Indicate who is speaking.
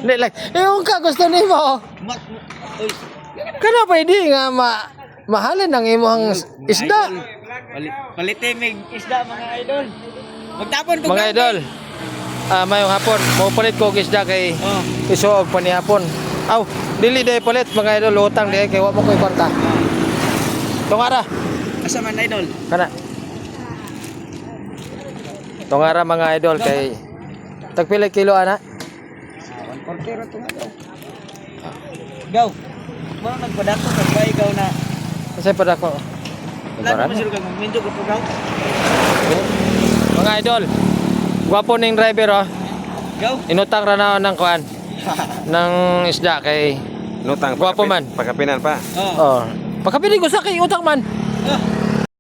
Speaker 1: Hindi lang. Yung ka gusto nimo.
Speaker 2: Uy,
Speaker 1: Kana pwede nga mahalin ang imong isda.
Speaker 2: Palite mig isda mga idol. Magtapon ko
Speaker 1: Mga idol. Mayong hapon, mo palit ko og isda kay
Speaker 2: Oh.
Speaker 1: isuog pa ni hapon. Aw, dili day palit mga idol, utang di kay wa mo koy kwarta. Tungara.
Speaker 2: Asa man idol?
Speaker 1: Kana. Tungara mga idol kay tagpila kilo ana?
Speaker 2: 140 to nga daw. Gaw. Mo nagpadako kag ikaw na.
Speaker 1: Kasi pa dako.
Speaker 2: Lalo mo sila kag medyo ko gaw.
Speaker 1: Mga idol, gwapo ning driver oh.
Speaker 2: Gaw.
Speaker 1: Inutang ra na ng kuan. Ng isda kay
Speaker 3: Nutang
Speaker 1: gwapo man.
Speaker 3: pagkapinan pa.
Speaker 2: Oh.
Speaker 1: Oh. Pagkabili ko sa kay utang man.
Speaker 2: Ah.